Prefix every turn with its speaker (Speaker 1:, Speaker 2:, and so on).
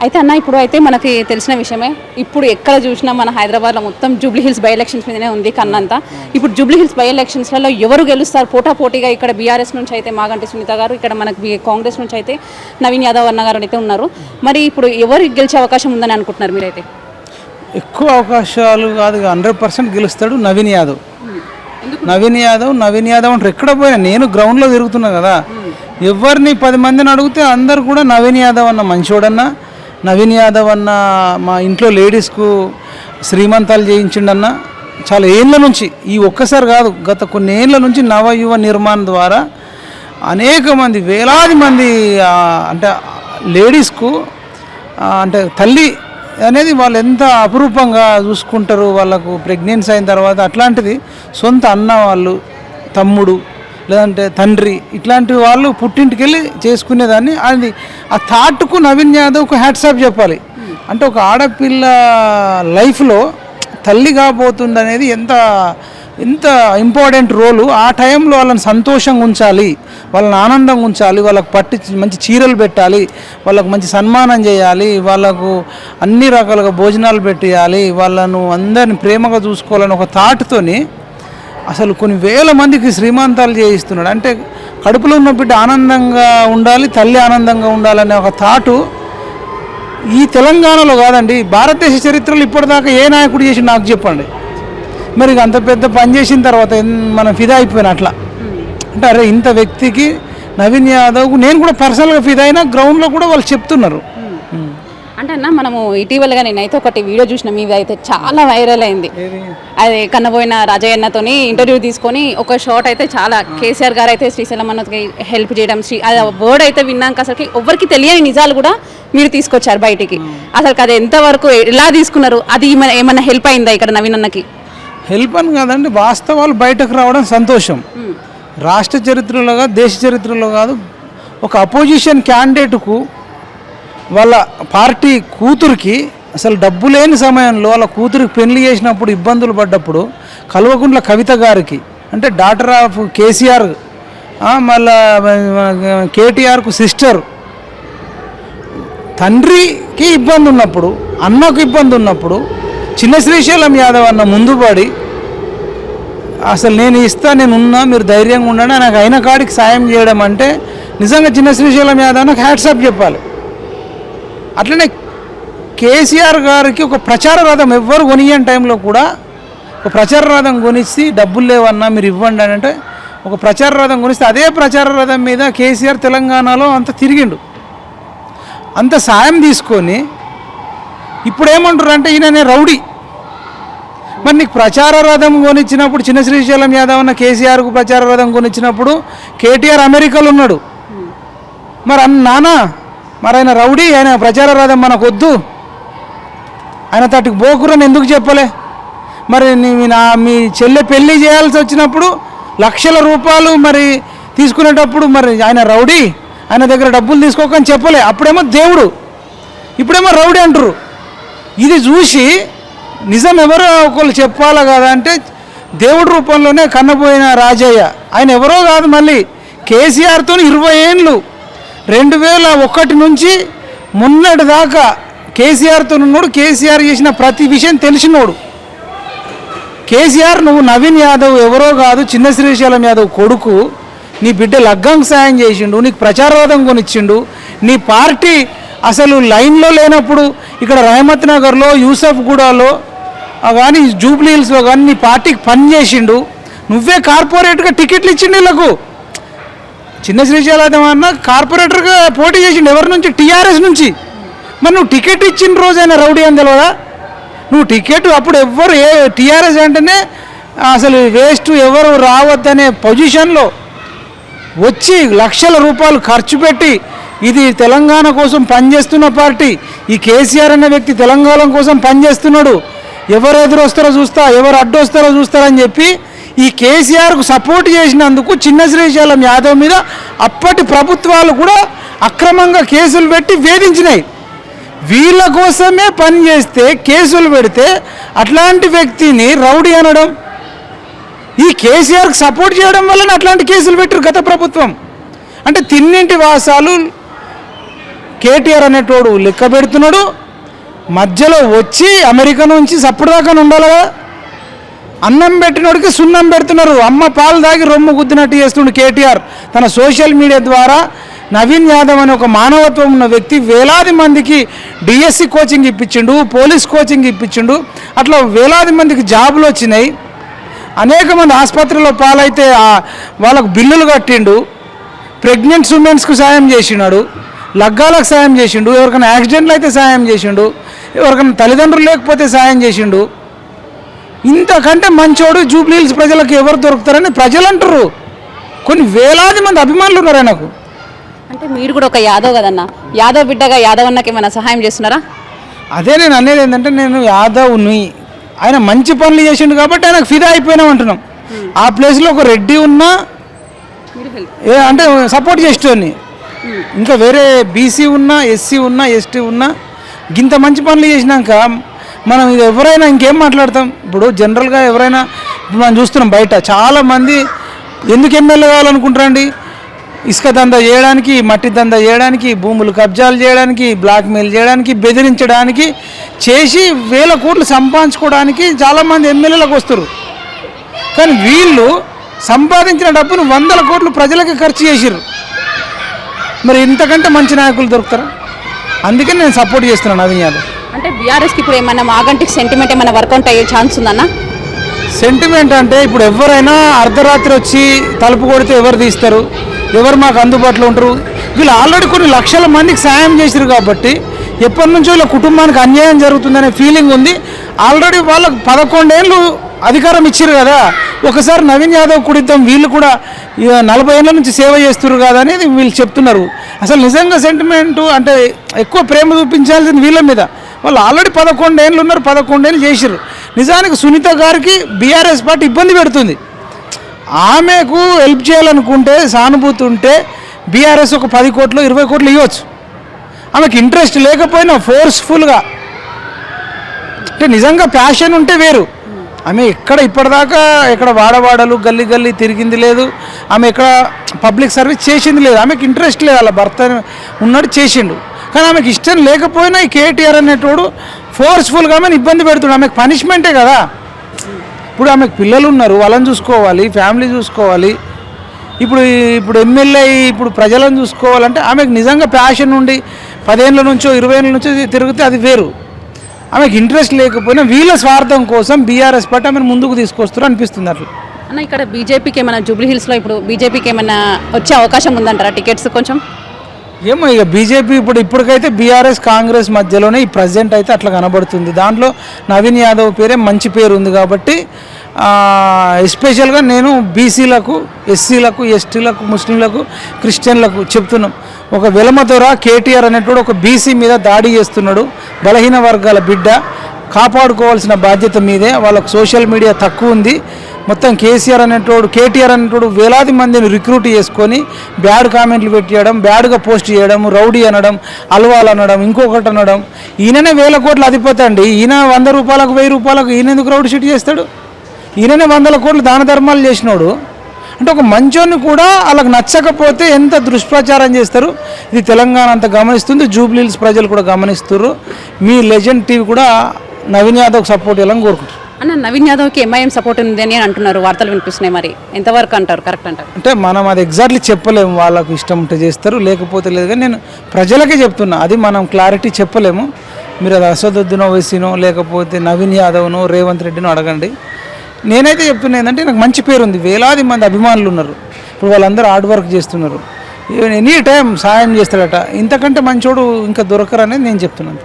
Speaker 1: అయితే అన్న ఇప్పుడు అయితే మనకి తెలిసిన విషయమే. ఇప్పుడు ఎక్కడ చూసినా మన హైదరాబాద్లో మొత్తం జూబ్లీ హిల్స్ బై ఎలక్షన్స్ మీదనే ఉంది కన్నంతా. ఇప్పుడు జూబ్లీ హిల్స్ బై ఎలక్షన్స్లలో ఎవరు గెలుస్తారు పోటాపోటీగా? ఇక్కడ బీఆర్ఎస్ నుంచి అయితే మాగంటి సునీత గారు, ఇక్కడ మనకి కాంగ్రెస్ నుంచి అయితే నవీన్ యాదవ్ అన్న గారు అయితే ఉన్నారు. మరి ఇప్పుడు ఎవరు గెలిచే అవకాశం ఉందని అనుకుంటున్నారు మీరైతే?
Speaker 2: ఎక్కువ అవకాశాలు కాదు, 100% గెలుస్తాడు నవీన్ యాదవ్. నవీన్ యాదవ్ అంటే ఎక్కడ పోయినా నేను గ్రౌండ్లో తిరుగుతున్నా కదా, ఎవరిని 10 మందిని అడిగితే అందరు కూడా నవీన్ యాదవ్ అన్న మంచోడన్నా, నవీన్ యాదవ్ అన్న మా ఇంట్లో లేడీస్కు శ్రీమంతాలు చేయించిండన్న. చాలా ఏళ్ళ నుంచి, ఈ ఒక్కసారి కాదు, గత కొన్ని ఏళ్ళ నుంచి నవయువ నిర్మాణ్ ద్వారా అనేక మంది, వేలాది మంది అంటే లేడీస్కు అంటే తల్లి అనేది వాళ్ళు ఎంత అపురూపంగా చూసుకుంటారు. వాళ్ళకు ప్రెగ్నెన్సీ అయిన తర్వాత అట్లాంటిది సొంత అన్న వాళ్ళు, తమ్ముడు లేదంటే తండ్రి, ఇట్లాంటి వాళ్ళు పుట్టింటికి వెళ్ళి చేసుకునేదాన్ని. అది ఆ థాట్కు నవీన్ యాదవ్కు హ్యాట్సాప్ చెప్పాలి. అంటే ఒక ఆడపిల్ల లైఫ్లో తల్లి కాబోతుంది అనేది ఎంత ఎంత ఇంపార్టెంట్ రోలు. ఆ టైంలో వాళ్ళని సంతోషంగా ఉంచాలి, వాళ్ళని ఆనందంగా ఉంచాలి, వాళ్ళకు మంచి చీరలు పెట్టాలి, వాళ్ళకు మంచి సన్మానం చేయాలి, వాళ్ళకు అన్ని రకాలుగా భోజనాలు పెట్టేయాలి, వాళ్ళను అందరిని ప్రేమగా చూసుకోవాలని ఒక థాట్తోని అసలు కొన్ని వేల మందికి శ్రీమంతాలు చేయిస్తున్నాడు. అంటే కడుపులో ఉన్న బిడ్డ ఆనందంగా ఉండాలి, తల్లి ఆనందంగా ఉండాలనే ఒక థాటు ఈ తెలంగాణలో కాదండి, భారతదేశ చరిత్రలో ఇప్పటిదాకా ఏ నాయకుడు చేసి నాకు చెప్పండి. మరి అంత పెద్ద పని చేసిన తర్వాత మనం ఫిదా అయిపోయిన అట్లా. అంటే అరే ఇంత వ్యక్తికి నవీన్ యాదవ్కు నేను కూడా పర్సనల్గా ఫిదా అయినా, గ్రౌండ్లో కూడా వాళ్ళు చెప్తున్నారు.
Speaker 1: అంటే అన్న మనము ఇటీవలగా నేనైతే ఒకటి వీడియో చూసిన, మీది అయితే చాలా వైరల్ అయింది. అది కన్నబోయిన రాజయ్యన్నతోని ఇంటర్వ్యూ తీసుకొని ఒక షాట్ అయితే చాలా కేసీఆర్ గారు అయితే శ్రీశైలం అన్నకి హెల్ప్ చేయడం, అది వర్డ్ అయితే విన్నాక అసలు ఎవరికి తెలియని నిజాలు కూడా మీరు తీసుకొచ్చారు బయటికి. అసలు అది ఎంతవరకు ఎలా తీసుకున్నారు? అది ఏమన్నా హెల్ప్ అయిందా ఇక్కడ నవీన్ అన్నకి?
Speaker 2: హెల్ప్ అని కాదండి, వాస్తవాలు బయటకు రావడం సంతోషం. రాష్ట్ర చరిత్రలో కాదు, దేశ చరిత్రలో కాదు, ఒక అపోజిషన్ క్యాండిడేట్కు వాళ్ళ పార్టీ కూతురికి అసలు డబ్బు లేని సమయంలో వాళ్ళ కూతురికి పెళ్లి చేసినప్పుడు ఇబ్బందులు పడ్డప్పుడు కల్వకుంట్ల కవిత గారికి, అంటే డాటర్ ఆఫ్ కేసీఆర్, మళ్ళా కేటీఆర్కు సిస్టర్, తండ్రికి ఇబ్బంది ఉన్నప్పుడు, అన్నకు ఇబ్బంది ఉన్నప్పుడు చిన్న శ్రీశైలం యాదవ్ అన్న ముందుపడి అసలు నేను ఇస్తా, నేను ఉన్నా, మీరు ధైర్యంగా ఉండండి, నాకు అయిన కాడికి సాయం చేయడం అంటే నిజంగా చిన్న శ్రీశైలం యాదవ్ నాకు హ్యాట్సాప్ చెప్పాలి. అట్లనే కేసీఆర్ గారికి ఒక ప్రచార రథం ఎవ్వరు కొనియని టైంలో కూడా ఒక ప్రచార రథం కొనిచ్చి డబ్బులు లేవన్నా మీరు ఇవ్వండి అని అంటే ఒక ప్రచార రథం కొనిస్తే అదే ప్రచార రథం మీద కేసీఆర్ తెలంగాణలో అంత తిరిగిండు. అంత సాయం తీసుకొని ఇప్పుడు ఏమంటారు అంటే ఈయననే రౌడీ. మరి నీకు ప్రచార రథం కొనిచ్చినప్పుడు చిన్న శ్రీశైలం యాదవ్ అన్న కేసీఆర్కు ప్రచార రథం కొనిచ్చినప్పుడు కేటీఆర్ అమెరికాలో ఉన్నాడు. మరి నానా మరి ఆయన రౌడీ, ఆయన ప్రచార రథం మనకు వద్దు, ఆయన తట్టుకు బోకురని ఎందుకు చెప్పలే? మరి మీ చెల్లె పెళ్ళి చేయాల్సి వచ్చినప్పుడు లక్షల రూపాయలు మరి తీసుకునేటప్పుడు మరి ఆయన రౌడీ, ఆయన దగ్గర డబ్బులు తీసుకోకని చెప్పలే. అప్పుడేమో దేవుడు, ఇప్పుడేమో రౌడీ అంటారు. ఇది చూసి నిజం ఎవరో ఒకళ్ళు చెప్పాలి కదా అంటే దేవుడి రూపంలోనే కన్నబోయిన రాజయ్య, ఆయన ఎవరో కాదు, మళ్ళీ కేసీఆర్తో 20 ఏళ్ళు 2001 నుంచి మొన్నటి దాకా కేసీఆర్తో ఉన్నాడు. కేసీఆర్ చేసిన ప్రతి విషయం తెలిసినోడు కేసీఆర్. నువ్వు నవీన్ యాదవ్ ఎవరో కాదు, చిన్న శ్రీశైలం యాదవ్ కొడుకు. నీ బిడ్డ లగ్గంకి సాయం చేసిండు, నీకు ప్రచారవాదం కొనిచ్చిండు. నీ పార్టీ అసలు లైన్లో లేనప్పుడు ఇక్కడ రహమత్ నగర్లో, యూసఫ్గూడలో కానీ జూబ్లీ హిల్స్లో కానీ నీ పార్టీకి పనిచేసిండు. నువ్వే కార్పొరేట్గా టికెట్లు ఇచ్చిండు వీళ్ళకు. చిన్న శ్రీశైలం అన్న కార్పొరేటర్గా పోటీ చేసిండు, ఎవరి నుంచి? టీఆర్ఎస్ నుంచి. మరి నువ్వు టికెట్ ఇచ్చిన రోజైనా రౌడీ అని తెలియదా? నువ్వు టికెట్ అప్పుడు ఎవ్వరు టీఆర్ఎస్ అంటేనే అసలు వేస్ట్, ఎవరు రావద్దనే పొజిషన్లో వచ్చి లక్షల రూపాయలు ఖర్చు పెట్టి ఇది తెలంగాణ కోసం పనిచేస్తున్న పార్టీ, ఈ కేసీఆర్ అనే వ్యక్తి తెలంగాణ కోసం పనిచేస్తున్నాడు, ఎవరు ఎదురు వస్తారో చూస్తా, ఎవరు అడ్డు వస్తారో చూస్తారని చెప్పి ఈ కేసీఆర్కు సపోర్ట్ చేసినందుకు చిన్న శ్రీశైలం యాదవ్ మీద అప్పటి ప్రభుత్వాలు కూడా అక్రమంగా కేసులు పెట్టి వేధించినాయి. వీళ్ళ కోసమే పనిచేస్తే కేసులు పెడితే అట్లాంటి వ్యక్తిని రౌడీ అనడం, ఈ కేసీఆర్కి సపోర్ట్ చేయడం వల్ల అట్లాంటి కేసులు పెట్టారు గత ప్రభుత్వం. అంటే తిన్నింటి వాసాలు కేటీఆర్ అనేటోడు లెక్క పెడుతున్నాడు, మధ్యలో వచ్చి అమెరికా నుంచి సప్పుడుదాకా ఉండాలి కదా. అన్నం పెట్టినోడికి సున్నం పెడుతున్నారు. అమ్మ పాలు దాగి రొమ్ము గుద్దినట్టు చేస్తుండు కేటీఆర్ తన సోషల్ మీడియా ద్వారా. నవీన్ యాదవ్ అనే ఒక మానవత్వం ఉన్న వ్యక్తి వేలాది మందికి డిఎస్సి కోచింగ్ ఇప్పించిండు, పోలీస్ కోచింగ్ ఇప్పించిండు, అట్లా వేలాది మందికి జాబులు వచ్చినాయి. అనేక మంది ఆసుపత్రిలో పాలైతే వాళ్ళకు బిల్లులు కట్టిండు, ప్రెగ్నెంట్ ఉమెన్స్కు సాయం చేసినాడు, లగ్గాలకు సాయం చేసిండు, ఎవరికైనా యాక్సిడెంట్లు అయితే సాయం చేసిండు, ఎవరికైనా తల్లిదండ్రులు లేకపోతే సాయం చేసిండు. ఇంతకంటే మంచోడు జూబ్లీహిల్స్ ప్రజలకు ఎవరు దొరుకుతారని ప్రజలు అంటారు. కొన్ని వేలాది మంది అభిమానులు ఉన్నారు ఆయనకు.
Speaker 1: అంటే మీరు కూడా ఒక యాదవ్ కదన్న, యాదవ్ బిడ్డగా యాదవ్ అన్నకి ఏమైనా సహాయం చేస్తున్నారా?
Speaker 2: అదే నేను అనేది ఏంటంటే, నేను యాదవ్ని, ఆయన మంచి పనులు చేసిండు కాబట్టి ఆయనకు ఫిదా అయిపోయినాం అంటున్నాం. ఆ ప్లేస్లో ఒక రెడ్డి ఉన్నా అంటే సపోర్ట్ చేసేటోని, ఇంకా వేరే బీసీ ఉన్నా, ఎస్సీ ఉన్నా, ఎస్టీ ఉన్నా, ఇంత మంచి పనులు చేసినాక మనం ఇది ఎవరైనా ఇంకేం మాట్లాడతాం. ఇప్పుడు జనరల్గా ఎవరైనా ఇప్పుడు మనం చూస్తున్నాం బయట చాలామంది ఎందుకు ఎమ్మెల్యే కావాలనుకుంటారండి? ఇసుక దందా చేయడానికి, మట్టి దందా చేయడానికి, భూములు కబ్జాలు చేయడానికి, బ్లాక్మెయిల్ చేయడానికి, బెదిరించడానికి చేసి 1000 కోట్లు సంపాదించుకోవడానికి చాలామంది ఎమ్మెల్యేలకు వస్తారు. కానీ వీళ్ళు సంపాదించిన డబ్బును 100 కోట్లు ప్రజలకి ఖర్చు చేసిర్రు. మరి ఇంతకంటే మంచి నాయకులు దొరుకుతారా? అందుకని నేను సపోర్ట్ చేస్తున్నాను నవీన్ యాదవ్.
Speaker 1: అంటే బీఆర్ఎస్కి ఇప్పుడు ఏమన్నా మాగంటికి సెంటిమెంట్ ఏమైనా వర్కౌట్ అయ్యే ఛాన్స్ ఉందన్న?
Speaker 2: సెంటిమెంట్ అంటే ఇప్పుడు ఎవరైనా అర్ధరాత్రి వచ్చి తలుపు కొడితే ఎవరు తీస్తారు, ఎవరు మాకు అందుబాటులో ఉంటారు? వీళ్ళు ఆల్రెడీ కొన్ని లక్షల మందికి సాయం చేశారు కాబట్టి ఎప్పటి నుంచో ఇలా కుటుంబానికి అన్యాయం జరుగుతుందనే ఫీలింగ్ ఉంది. ఆల్రెడీ వాళ్ళకు 11 ఏళ్ళు అధికారం ఇచ్చారు కదా, ఒకసారి నవీన్ యాదవ్ కుడిద్దాం, వీళ్ళు కూడా 40 ఏళ్ళ నుంచి సేవ చేస్తున్నారు కదా అనేది వీళ్ళు చెప్తున్నారు. అసలు నిజంగా సెంటిమెంటు అంటే ఎక్కువ ప్రేమ చూపించాల్సింది వీళ్ళ మీద. వాళ్ళు ఆల్రెడీ 11 ఏళ్ళు ఉన్నారు, 11 ఏళ్ళు చేశారు. నిజానికి సునీత గారికి బీఆర్ఎస్ పార్టీ ఇబ్బంది పెడుతుంది. ఆమెకు హెల్ప్ చేయాలనుకుంటే, సానుభూతి ఉంటే బీఆర్ఎస్ ఒక 10 కోట్లు 20 కోట్లు ఇవ్వచ్చు. ఆమెకు ఇంట్రెస్ట్ లేకపోయినా ఫోర్స్ఫుల్గా, అంటే నిజంగా ప్యాషన్ ఉంటే వేరు. ఆమె ఇప్పటిదాకా ఎక్కడ వాడవాడలు గల్లీ గల్లీ తిరిగింది లేదు, ఆమె ఎక్కడ పబ్లిక్ సర్వీస్ చేసింది లేదు. ఆమెకు ఇంట్రెస్ట్ లేదు, వాళ్ళ భర్త ఉన్నాడు చేసిండు. కానీ ఆమెకు ఇష్టం లేకపోయినా ఈ కేటీఆర్ అనేటోడు ఫోర్స్ఫుల్గా ఆమెను ఇబ్బంది పెడుతున్నాడు. ఆమెకు పనిష్మెంటే కదా. ఇప్పుడు ఆమెకు పిల్లలు ఉన్నారు, వాళ్ళని చూసుకోవాలి, ఫ్యామిలీ చూసుకోవాలి. ఇప్పుడు ఎమ్మెల్యే ఇప్పుడు ప్రజలను చూసుకోవాలంటే ఆమెకు నిజంగా ప్యాషన్ ఉండి 10 ఏళ్ళ నుంచో 20 ఏళ్ళ నుంచో తిరిగితే అది వేరు. ఆమెకు ఇంట్రెస్ట్ లేకపోయినా వీళ్ళ స్వార్థం కోసం బీఆర్ఎస్ పార్టీ ఆమెను ముందుకు తీసుకొస్తారు అనిపిస్తుంది. అట్లా
Speaker 1: అన్న ఇక్కడ బీజేపీకి ఏమైనా జూబ్లీహిల్స్లో ఇప్పుడు బీజేపీకి ఏమైనా వచ్చే అవకాశం ఉందంటారా టికెట్స్ కొంచెం?
Speaker 2: ఏమో ఇక బీజేపీ ఇప్పటికైతే బీఆర్ఎస్ కాంగ్రెస్ మధ్యలోనే ఈ ప్రజెంట్ అయితే అట్లా కనబడుతుంది. దాంట్లో నవీన్ యాదవ్ పేరే మంచి పేరు ఉంది కాబట్టి ఎస్పెషల్గా నేను బీసీలకు, ఎస్సీలకు, ఎస్టీలకు, ముస్లింలకు, క్రిస్టియన్లకు చెప్తున్నాం. ఒక వెలమదొర కేటీఆర్ అనేటువంటి ఒక బీసీ మీద దాడి చేస్తున్నాడు. బలహీన వర్గాల బిడ్డ, కాపాడుకోవాల్సిన బాధ్యత మీదే. వాళ్ళకు సోషల్ మీడియా తక్కువ ఉంది. మొత్తం కేటీఆర్ అనేటోడు వేలాది మందిని రిక్రూట్ చేసుకొని బ్యాడ్ కామెంట్లు పెట్టేయడం, బ్యాడ్గా పోస్ట్ చేయడం, రౌడీ అనడం, అల్వాల్ అనడం, ఇంకొకటి అనడం. ఈయననే 1000 కోట్ల అధిపతి అండి. ఈయన 100 రూపాయలకు 1000 రూపాయలకు ఈయన ఎందుకు రౌడీ షీట్ చేస్తాడు? ఈయననే 100 కోట్లు దాన ధర్మాలు చేసినాడు. అంటే ఒక మంచోని కూడా వాళ్ళకి నచ్చకపోతే ఎంత దుష్ప్రచారం చేస్తారు. ఇది తెలంగాణ అంతా గమనిస్తుంది, జూబ్లీహిల్స్ ప్రజలు కూడా గమనిస్తున్నారు. మీ లెజెండ్ టీవీ కూడా నవీన్ యాదవ్కి సపోర్ట్ చేయాలని కోరుకుంటారు.
Speaker 1: అన్న నవీన్ యాదవ్కి ఎంఐఎం సపోర్ట్ ఉంది అని అంటున్నారు, వార్తలు వినిపిస్తున్నాయి. మరి ఎంతవరకు అంటారు, కరెక్ట్ అంటారు?
Speaker 2: అంటే మనం అది ఎగ్జాక్ట్లీ చెప్పలేము. వాళ్ళకు ఇష్టం ఉంటే చేస్తారు, లేకపోతే లేదు. కానీ నేను ప్రజలకే చెప్తున్నా, అది మనం క్లారిటీ చెప్పలేము. మీరు అది అసదుద్దీనో ఓవైసీనో లేకపోతే నవీన్ యాదవ్నో రేవంత్ రెడ్డినో అడగండి. నేనైతే చెప్తున్నా ఏంటంటే నాకు మంచి పేరు ఉంది, వేలాది మంది అభిమానులు ఉన్నారు. ఇప్పుడు వాళ్ళందరూ హార్డ్ వర్క్ చేస్తున్నారు. ఎనీ టైం సాయం చేస్తాడట. ఇంతకంటే మంచోడు ఇంకా దొరకరనేది నేను చెప్తున్నాను.